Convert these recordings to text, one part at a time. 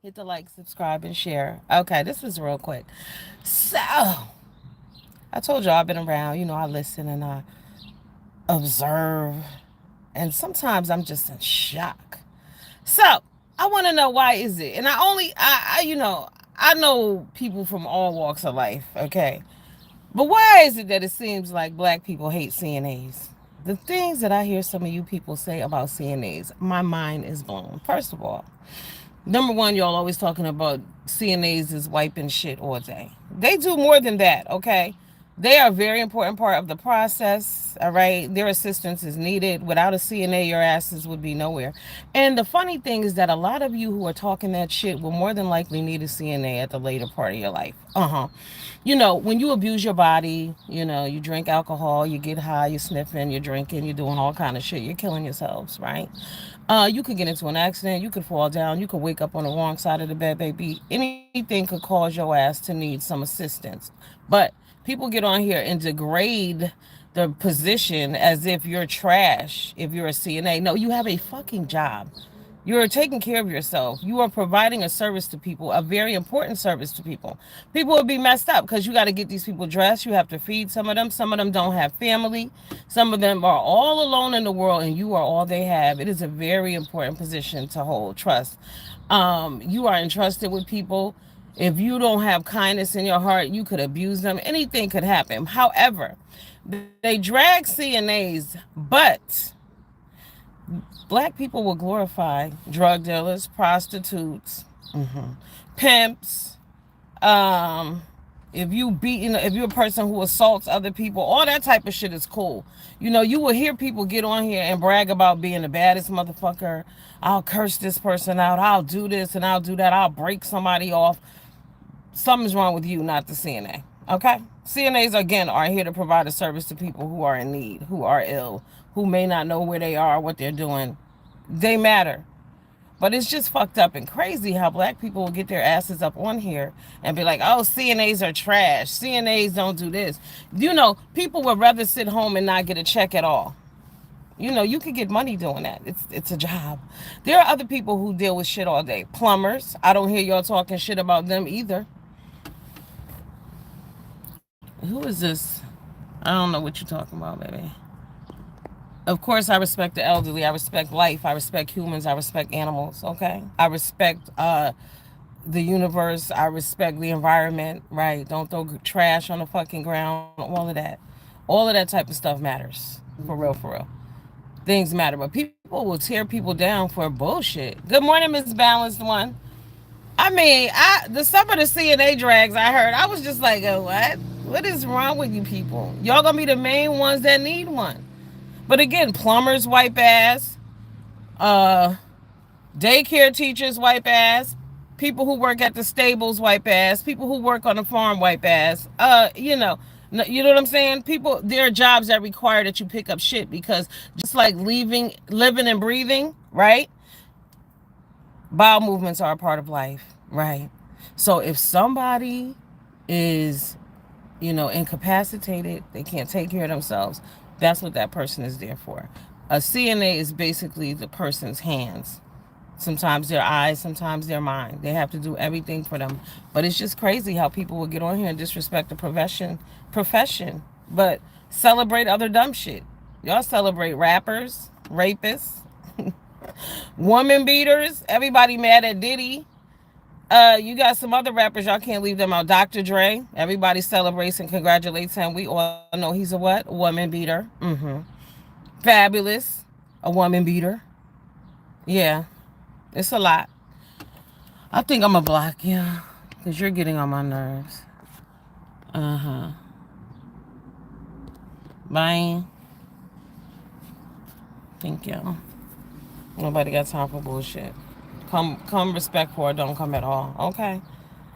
Hit the like, subscribe, and share. Okay, this is real quick. So, I told y'all I've been around. I listen and I observe. And sometimes I'm just in shock. So, I want to know why is it? And I know people from all walks of life, okay? But why is it that it seems like black people hate CNAs? The things that I hear some of you people say about CNAs, my mind is blown. First of all, number one, y'all always talking about CNAs is wiping shit all day. They do more than that, okay? They are a very important part of the process, all right? Their assistance is needed. Without a CNA, your asses would be nowhere. And the funny thing is that a lot of you who are talking that shit will more than likely need a CNA at the later part of your life. When you abuse your body, you drink alcohol, you get high, you're sniffing, you're drinking, you're doing all kind of shit, you're killing yourselves, right? You could get into an accident, you could fall down, you could wake up on the wrong side of the bed, baby. Anything could cause your ass to need some assistance. But people get on here and degrade the position as if you're trash if you're a CNA. No, you have a fucking job. You're taking care of yourself. You are providing a service to people, a very important service to people. People would be messed up because you got to get these people dressed. You have to feed some of them. Some of them don't have family. Some of them are all alone in the world, and you are all they have. It is a very important position to hold. Trust. You are entrusted with people. If you don't have kindness in your heart, you could abuse them. Anything could happen. However, they drag CNAs, but black people will glorify drug dealers, prostitutes, pimps. Um, if you're a person who assaults other people, all that type of shit is cool. You will hear people get on here and brag about being the baddest motherfucker. I'll curse this person out. I'll do this and I'll do that. I'll break somebody off. Something's wrong with you, not the CNA. Okay? CNAs, again, are here to provide a service to people who are in need, who are ill, who may not know where they are, what they're doing. They matter. But it's just fucked up and crazy how black people will get their asses up on here and be like, oh, CNAs are trash. CNAs don't do this. People would rather sit home and not get a check at all. You could get money doing that. It's a job. There are other people who deal with shit all day. Plumbers. I don't hear y'all talking shit about them either. Who is this? I don't know what you're talking about, baby. Of course, I respect the elderly. I respect life. I respect humans. I respect animals. Okay. I respect the universe. I respect the environment. Right. Don't throw trash on the fucking ground. All of that type of stuff matters. For real. For real. Things matter, but people will tear people down for bullshit. Good morning, Miss Balanced One. I mean, some of the CNA drags I heard, I was just like, oh, what? What is wrong with you people? Y'all gonna be the main ones that need one. But again, plumbers wipe ass, uh, daycare teachers wipe ass, people who work at the stables wipe ass, people who work on the farm wipe ass. You know what I'm saying? People, there are jobs that require that you pick up shit because just like living and breathing, right? Bowel movements are a part of life, right? So if somebody is, incapacitated, they can't take care of themselves, that's what that person is there for. A CNA is basically the person's hands. Sometimes their eyes, sometimes their mind. They have to do everything for them. But it's just crazy how people will get on here and disrespect the profession, but celebrate other dumb shit. Y'all celebrate rappers, rapists, woman beaters. Everybody mad at Diddy. You got some other rappers, y'all can't leave them out. Dr. Dre, everybody celebrates and congratulates him. We all know he's a what? Woman beater. Fabulous, a woman beater. Yeah, it's a lot. I think I'm a block, yeah, because you're getting on my nerves. Uh-huh. Bye. Thank you. Nobody got time for bullshit. Come respectful or don't come at all. Okay?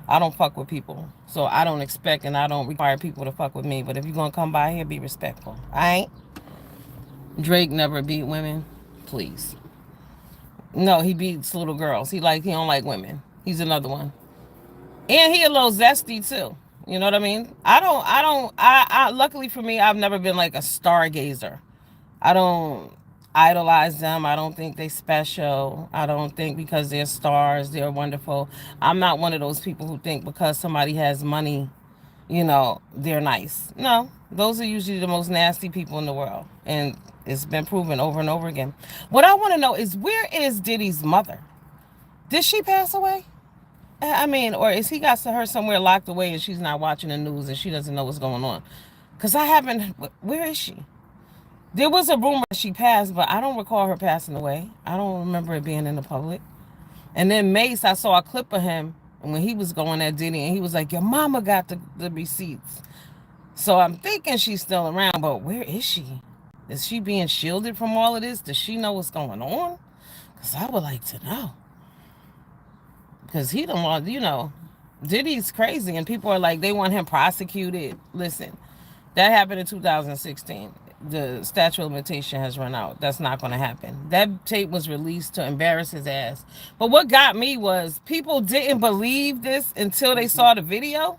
I don't fuck with people. So I don't expect and I don't require people to fuck with me. But if you're gonna come by here, be respectful. Alright? Drake never beat women. Please. No, he beats little girls. He don't like women. He's another one. And he a little zesty too. You know what I mean? I luckily for me, I've never been like a stargazer. I don't idolize them. I don't think they special. I don't think because they're stars, they're wonderful. I'm not one of those people who think because somebody has money, they're nice. No, those are usually the most nasty people in the world. And it's been proven over and over again. What I want to know is, where is Diddy's mother? Did she pass away? I mean, or is he got her somewhere locked away and she's not watching the news and she doesn't know what's going on? Because I haven't, where is she? There was a rumor she passed, but I don't recall her passing away. I don't remember it being in the public. And then Mace, I saw a clip of him when he was going at Diddy, and he was like, your mama got the receipts. So I'm thinking she's still around, but where is she? Is she being shielded from all of this? Does she know what's going on? Because I would like to know. Because he don't want, Diddy's crazy, and people are like, they want him prosecuted. Listen, that happened in 2016. The statute of limitation has run out. That's not going to happen. That tape was released to embarrass his ass. But what got me was people didn't believe this until they saw the video.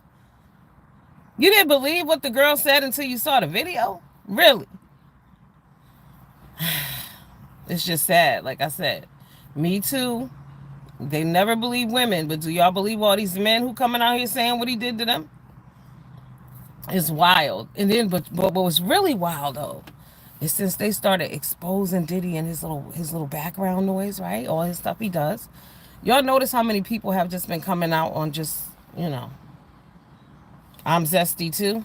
You didn't believe what the girl said until you saw the video? Really? It's just sad. Like I said, Me Too. They never believe women, but do y'all believe all these men who coming out here saying what he did to them? It's wild. And then, but what was really wild though, is since they started exposing Diddy and his little background noise, right? All his stuff he does. Y'all notice how many people have just been coming out on just, I'm zesty too.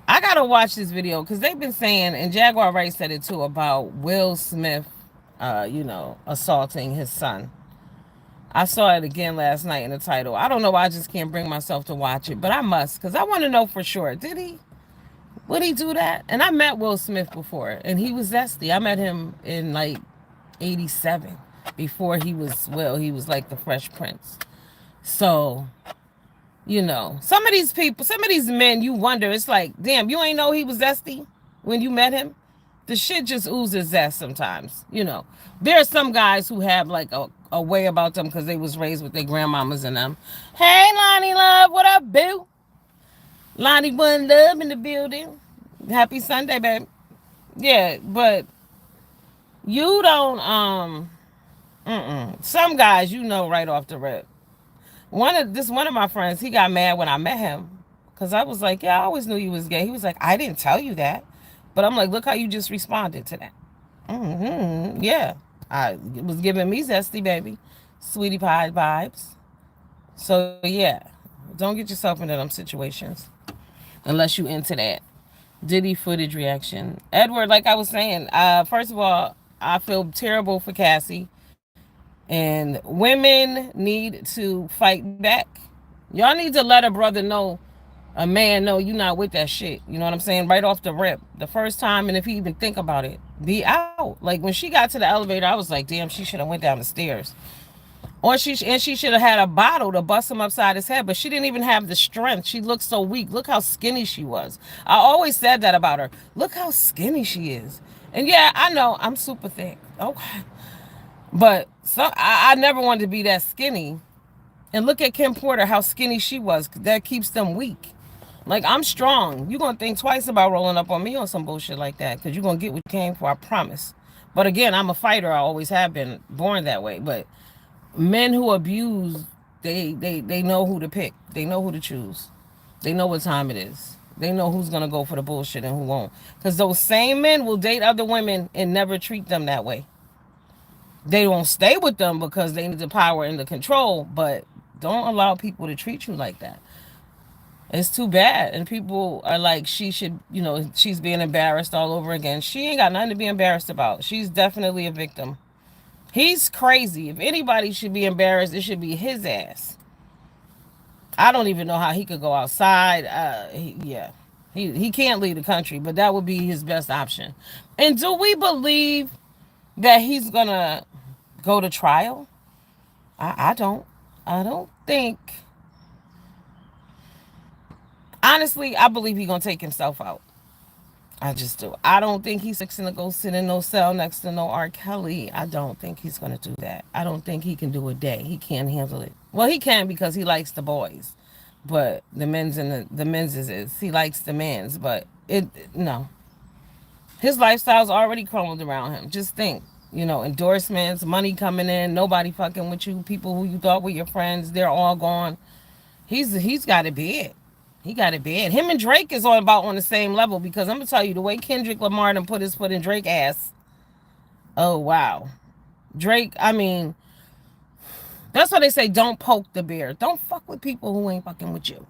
I gotta watch this video because they've been saying, and Jaguar Wright said it too, about Will Smith, assaulting his son. I saw it again last night in the title. I don't know why I just can't bring myself to watch it, but I must because I want to know for sure. Did he? Would he do that? And I met Will Smith before, and he was zesty. I met him in like '87 before he was Will. He was like the Fresh Prince. So, some of these people, some of these men, you wonder, it's like, damn, you ain't know he was zesty when you met him? The shit just oozes zest sometimes, There are some guys who have like a way about them because they was raised with their grandmamas and them. Hey, Lonnie Love, what up, boo? Lonnie One Love in the building. Happy Sunday, babe. Yeah, but you don't, some guys, right off the rip. One of my friends, he got mad when I met him because I was like, yeah, I always knew you was gay. He was like, I didn't tell you that. But I'm like, look how you just responded to that. Yeah. It was giving me zesty, baby. Sweetie pie vibes. So, yeah. Don't get yourself into them situations unless you into that. Diddy footage reaction. Edward, like I was saying, first of all, I feel terrible for Cassie. And women need to fight back. Y'all need to let a brother know, a man know you're not with that shit. You know what I'm saying? Right off the rip. The first time, and if he even think about it, be out. Like when she got to the elevator, I was like, damn, she should have went down the stairs. Or she should have had a bottle to bust him upside his head, but she didn't even have the strength. She looked so weak. Look how skinny she was. I always said that about her. Look how skinny she is. And yeah, I know I'm super thick. Okay. But I never wanted to be that skinny. And look at Kim Porter, how skinny she was. That keeps them weak. Like, I'm strong. You're going to think twice about rolling up on me on some bullshit like that because you're going to get what you came for, I promise. But again, I'm a fighter. I always have been, born that way. But men who abuse, they know who to pick. They know who to choose. They know what time it is. They know who's going to go for the bullshit and who won't. Because those same men will date other women and never treat them that way. They won't stay with them because they need the power and the control, but don't allow people to treat you like that. It's too bad. And people are like, she should, she's being embarrassed all over again. She ain't got nothing to be embarrassed about. She's definitely a victim. He's crazy. If anybody should be embarrassed, it should be his ass. I don't even know how he could go outside. He can't leave the country, but that would be his best option. And do we believe that he's going to go to trial? I don't. I don't think. Honestly, I believe he's going to take himself out. I just do. I don't think he's fixing to go sit in no cell next to no R. Kelly. I don't think he's going to do that. I don't think he can do a day. He can't handle it. Well, he can because he likes the boys. But the men's and the men's is he likes the men's. But no. His lifestyle's already crumbled around him. Just think, endorsements, money coming in, nobody fucking with you. People who you thought were your friends, they're all gone. He's got it bad. He got it bad. Him and Drake is on the same level because I'm gonna tell you the way Kendrick Lamar done put his foot in Drake ass. Oh wow, Drake. I mean, that's why they say don't poke the bear. Don't fuck with people who ain't fucking with you.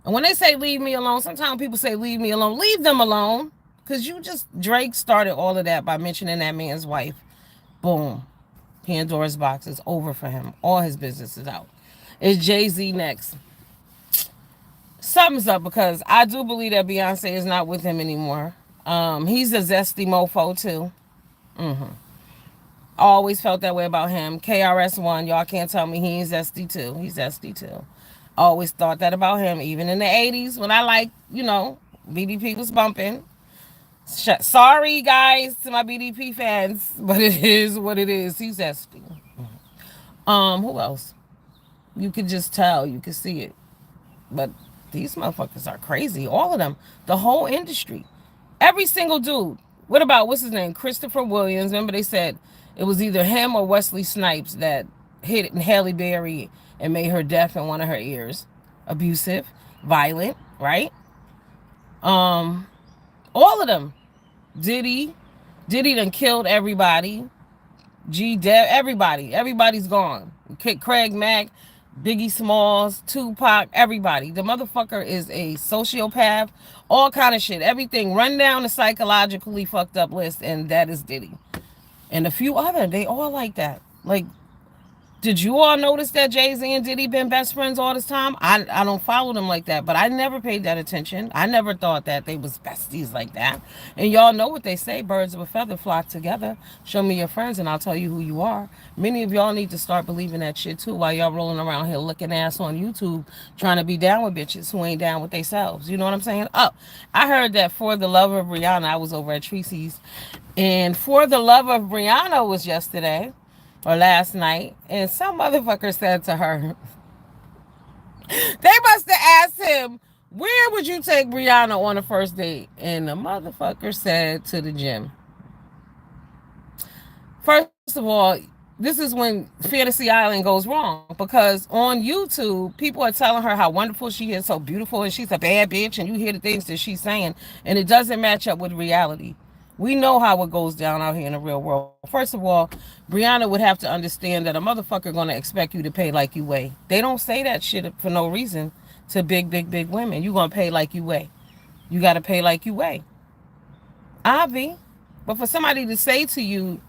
And when they say leave me alone, sometimes people say leave me alone. Leave them alone. Because Drake started all of that by mentioning that man's wife. Boom. Pandora's box is over for him. All his business is out. It's Jay-Z next. Something's up because I do believe that Beyonce is not with him anymore. He's a zesty mofo too. Always felt that way about him. KRS-One, y'all can't tell me he ain't zesty too. He's zesty too. Always thought that about him. Even in the 80s when BDP was bumping. Sorry, guys, to my BDP fans, but it is what it is. He's zesty. Who else? You could just tell. You could see it. But these motherfuckers are crazy. All of them. The whole industry. Every single dude. What about, what's his name? Christopher Williams. Remember they said it was either him or Wesley Snipes that hit Halle Berry and made her deaf in one of her ears. Abusive. Violent. Right? All of them. Diddy done killed everybody. G-Dep, everybody. Everybody's gone. Craig Mack, Biggie Smalls, Tupac, everybody. The motherfucker is a sociopath. All kind of shit. Everything. Run down the psychologically fucked up list, and that is Diddy. And a few other. They all like that. Like, did you all notice that Jay-Z and Diddy been best friends all this time? I don't follow them like that, but I never paid that attention. I never thought that they was besties like that. And y'all know what they say, birds of a feather flock together. Show me your friends and I'll tell you who you are. Many of y'all need to start believing that shit too while y'all rolling around here looking ass on YouTube trying to be down with bitches who ain't down with themselves. You know what I'm saying? Oh, I heard that For the Love of Rihanna, I was over at Tracy's, and For the Love of Rihanna was yesterday. Or last night, and some motherfucker said to her, they must have asked him, where would you take Brianna on a first date? And the motherfucker said, to the gym. First of all, this is when Fantasy Island goes wrong, because on YouTube, people are telling her how wonderful she is, so beautiful, and she's a bad bitch, and you hear the things that she's saying, and it doesn't match up with reality. We know how it goes down out here in the real world. First of all, Brianna would have to understand that a motherfucker gonna expect you to pay like you weigh. They don't say that shit for no reason to big, big, big women. You gonna pay like you weigh. You gotta pay like you weigh. Avi. But for somebody to say to you,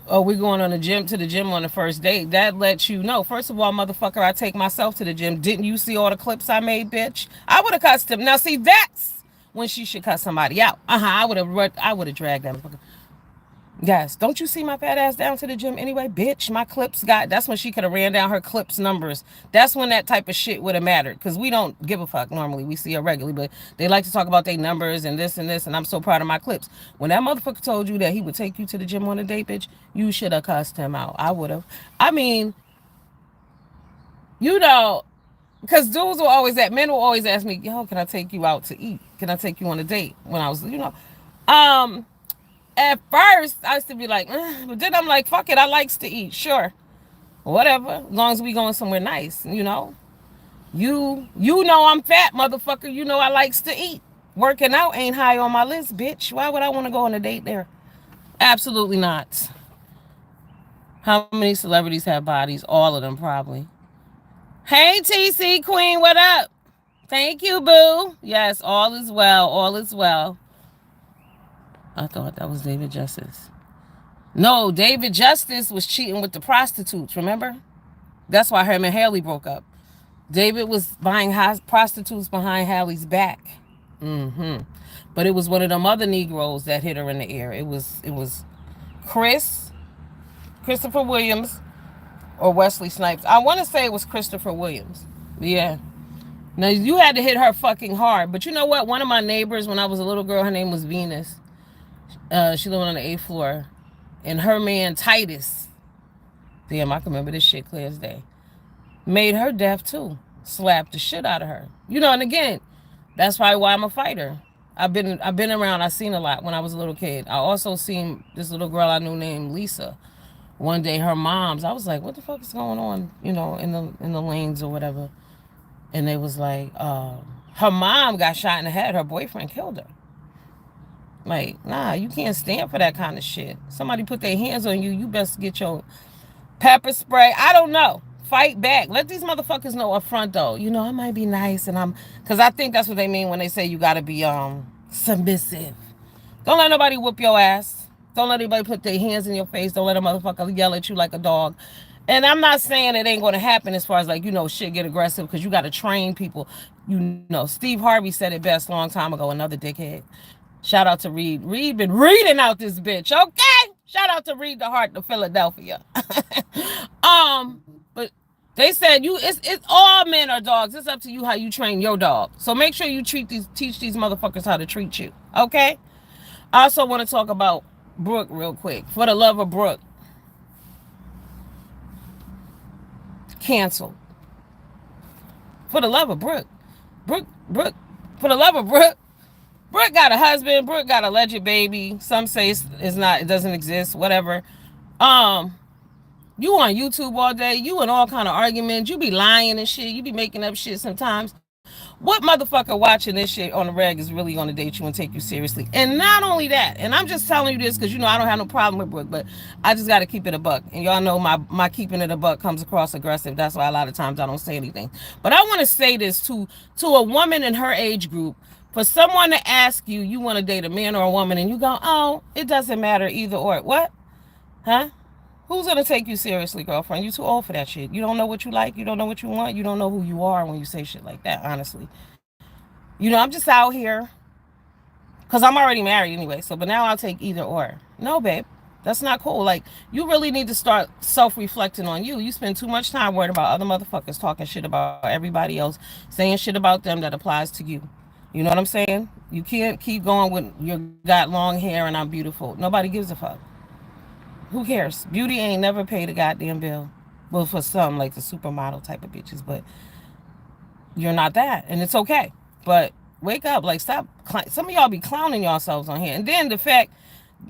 oh, we're going to the gym on the first date, that lets you know. First of all, motherfucker, I take myself to the gym. Didn't you see all the clips I made, bitch? I would have cussed him. Now, see, that's when she should cut somebody out. I would have dragged that motherfucker. Yes, don't you see my fat ass down to the gym anyway, bitch? My clips that's when she could have ran down her clips numbers. That's when that type of shit would have mattered, because we don't give a fuck normally. We see her regularly, but they like to talk about their numbers and this, and I'm so proud of my clips. When that motherfucker told you that he would take you to the gym on a date, bitch, you should have cussed him out. I would have. I mean, because men will always ask me, yo, can I take you out to eat? Can I take you on a date? When I was, at first I used to be like, but then I'm like, fuck it, I likes to eat, sure, whatever, as long as we going somewhere nice, You know I'm fat, motherfucker. You know I likes to eat. Working out ain't high on my list, bitch. Why would I want to go on a date there? Absolutely not. How many celebrities have bodies? All of them, probably. Hey, TC Queen, what up? Thank you, boo. Yes, all is well. All is well. I thought that was David Justice. No, David Justice was cheating with the prostitutes, remember? That's why him and Haley broke up. David was buying prostitutes behind Haley's back. But it was one of them other Negroes that hit her in the ear. It was Christopher Williams, or Wesley Snipes. I want to say it was Christopher Williams. Yeah. Now, you had to hit her fucking hard. But you know what? One of my neighbors, when I was a little girl, her name was Venus. She lived on the 8th floor. And her man, Titus, damn, I can remember this shit clear as day, made her deaf too. Slapped the shit out of her. And again, that's probably why I'm a fighter. I've been around. I've seen a lot when I was a little kid. I also seen this little girl I knew named Lisa. One day, her mom's. I was like, "What the fuck is going on?" In the lanes or whatever. And they was like, her mom got shot in the head. Her boyfriend killed her. Like, nah, you can't stand for that kind of shit. Somebody put their hands on you, you best get your pepper spray. I don't know. Fight back. Let these motherfuckers know up front though. I might be nice and cause I think that's what they mean when they say you gotta be submissive. Don't let nobody whoop your ass. Don't let anybody put their hands in your face. Don't let a motherfucker yell at you like a dog. And I'm not saying it ain't gonna happen as far as like, shit get aggressive because you gotta train people. Steve Harvey said it best a long time ago, another dickhead. Shout out to Reed. Reed been reading out this bitch, okay? Shout out to Reed the Heart of Philadelphia. But they said it's all men are dogs. It's up to you how you train your dog. So make sure you teach these motherfuckers how to treat you, okay? I also want to talk about Brooke real quick. For the love of Brooke, canceled. For the love of Brooke, for the love of Brooke. Brooke got a husband. Brooke got a alleged baby. Some say it's not. It doesn't exist. Whatever. You on YouTube all day. You in all kind of arguments. You be lying and shit. You be making up shit sometimes. What motherfucker watching this shit on the reg is really gonna date you and take you seriously? And not only that, and I'm just telling you this because I don't have no problem with Brooke, but I just gotta keep it a buck. And y'all know my keeping it a buck comes across aggressive. That's why a lot of times I don't say anything. But I want to say this to a woman in her age group. For someone to ask you, you want to date a man or a woman, and you go, oh, it doesn't matter either or. What? Huh? Who's going to take you seriously, girlfriend? You too old for that shit. You don't know what you like. You don't know what you want. You don't know who you are when you say shit like that, honestly. I'm just out here because I'm already married anyway. But now I'll take either or. No, babe. That's not cool. Like, you really need to start self-reflecting on you. You spend too much time worried about other motherfuckers talking shit about everybody else, saying shit about them that applies to you. You know what I'm saying? You can't keep going with you got long hair and I'm beautiful. Nobody gives a fuck. Who cares? Beauty ain't never paid a goddamn bill. Well, for some, like the supermodel type of bitches, but you're not that, and it's okay. But wake up, like stop. Some of y'all be clowning yourselves on here, and then the fact,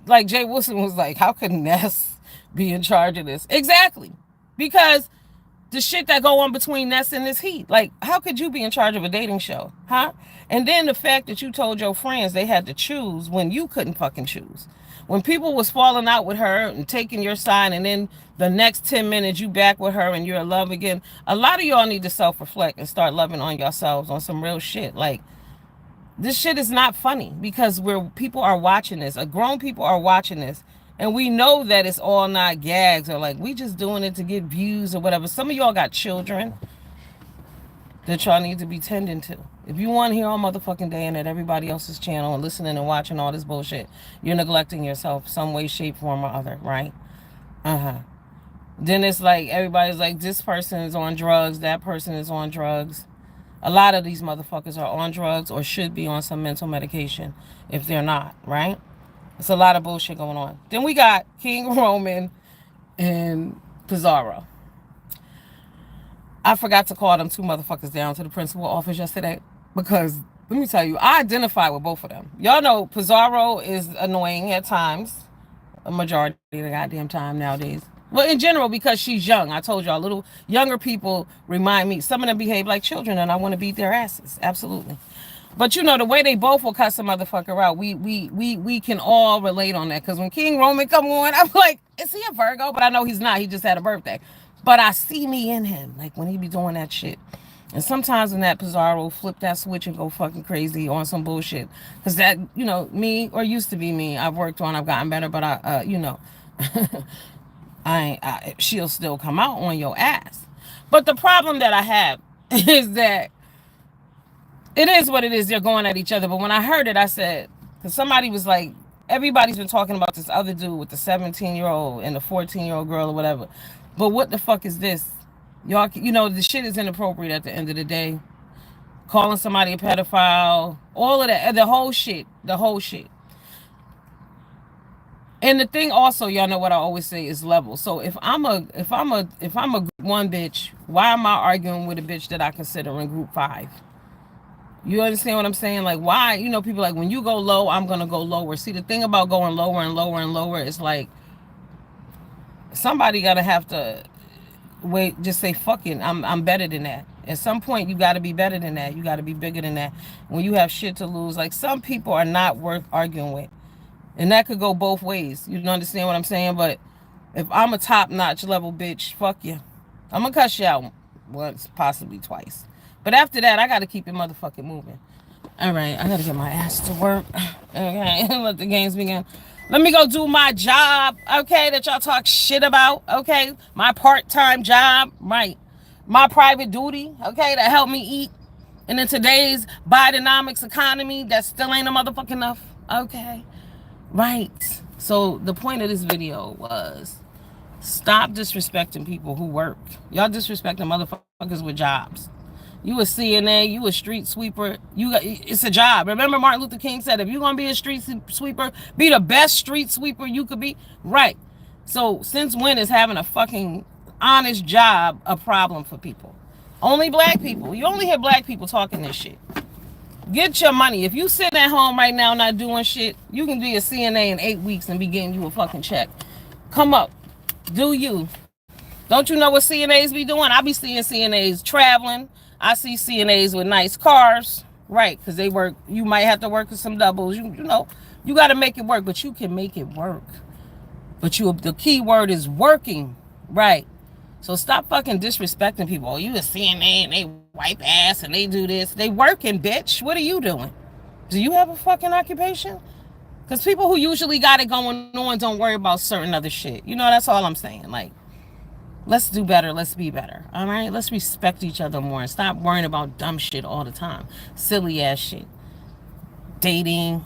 like Jay Wilson was like, how could Ness be in charge of this? Exactly, because the shit that go on between Ness and this heat. Like, how could you be in charge of a dating show, huh? And then the fact that you told your friends they had to choose when you couldn't fucking choose. When people was falling out with her and taking your side, and then the next 10 minutes you back with her and you're in love again. A lot of y'all need to self-reflect and start loving on yourselves on some real shit. Like, this shit is not funny because people are watching this. Grown people are watching this. And we know that it's all not gags or like we just doing it to get views or whatever. Some of y'all got children that y'all need to be tending to. If you want to hear all motherfucking day and at everybody else's channel and listening and watching all this bullshit, you're neglecting yourself some way, shape, form, or other, right? Then it's like everybody's like, this person is on drugs, that person is on drugs. A lot of these motherfuckers are on drugs or should be on some mental medication if they're not, right? It's a lot of bullshit going on. Then we got King Roman and Pizarro. I forgot to call them two motherfuckers down to the principal office yesterday because, let me tell you, I identify with both of them. Y'all know Pizarro is annoying at times, a majority of the goddamn time nowadays. Well, in general, because she's young. I told y'all, little younger people remind me, some of them behave like children and I want to beat their asses. Absolutely. But the way they both will cuss a motherfucker out, we can all relate on that. Because when King Roman come on, I'm like, is he a Virgo? But I know he's not. He just had a birthday. But I see me in him, like when he be doing that shit. And sometimes when that Pizarro flip that switch and go fucking crazy on some bullshit. Because that, me, or used to be me, I've worked on, I've gotten better, but she'll still come out on your ass. But the problem that I have is that it is what it is. They're going at each other. But when I heard it, I said, because somebody was like, everybody's been talking about this other dude with the 17-year-old and the 14-year-old girl or whatever. But what the fuck is this? Y'all, the shit is inappropriate at the end of the day. Calling somebody a pedophile, all of that, the whole shit. And the thing also, y'all know what I always say is level. So if I'm a group one bitch, why am I arguing with a bitch that I consider in group 5? You understand what I'm saying? Like, why? You know, people like, when you go low, I'm gonna go lower. See, the thing about going lower and lower and lower is like, somebody gotta have to wait, just say fucking I'm better than that. At some point you gotta be better than that. You gotta be bigger than that. When you have shit to lose, like, some people are not worth arguing with. And that could go both ways. You understand what I'm saying? But if I'm a top notch level bitch, fuck you. I'm gonna cuss you out once, possibly twice. But after that, I gotta keep it motherfucking moving. All right, I gotta get my ass to work. Okay, let the games begin. Let me go do my job, okay, that y'all talk shit about, okay? My part-time job, right? My private duty, okay, to help me eat. And in today's Bidenomics economy, that still ain't a motherfucking enough, okay? Right. So the point of this video was, stop disrespecting people who work. Y'all disrespecting motherfuckers with jobs. You a CNA, you a street sweeper. It's a job. Remember Martin Luther King said, if you're gonna be a street sweeper, be the best street sweeper you could be. Right. So since when is having a fucking honest job a problem for people? Only black people. You only hear black people talking this shit. Get your money. If you sitting at home right now not doing shit, you can be a CNA in 8 weeks and be getting you a fucking check. Come up. Do you. Don't you know what CNAs be doing? I be seeing CNAs traveling. I see CNAs with nice cars. Right, because they work. You might have to work with some doubles. You know, you got to make it work, but you can make it work. But the key word is working. Right. So stop fucking disrespecting people. Oh, you a CNA and they wipe ass and they do this. They working, bitch. What are you doing? Do you have a fucking occupation? Because people who usually got it going on don't worry about certain other shit. You know, that's all I'm saying. Like, let's do better. Let's be better. All right? Let's respect each other more and stop worrying about dumb shit all the time. Silly ass shit. Dating.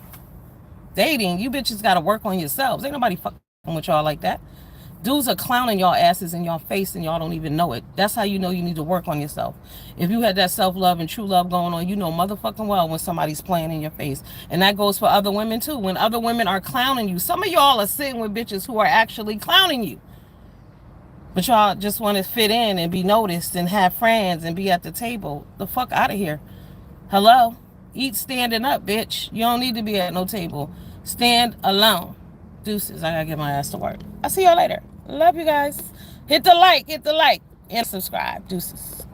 You bitches got to work on yourselves. Ain't nobody fucking with y'all like that. Dudes are clowning y'all asses in y'all face and y'all don't even know it. That's how you know you need to work on yourself. If you had that self-love and true love going on, you know motherfucking well when somebody's playing in your face. And that goes for other women too. When other women are clowning you, some of y'all are sitting with bitches who are actually clowning you. But y'all just want to fit in and be noticed and have friends and be at the table. The fuck out of here. Hello? Eat standing up, bitch. You don't need to be at no table. Stand alone. Deuces. I gotta get my ass to work. I'll see y'all later. Love you guys. Hit the like, and subscribe. Deuces.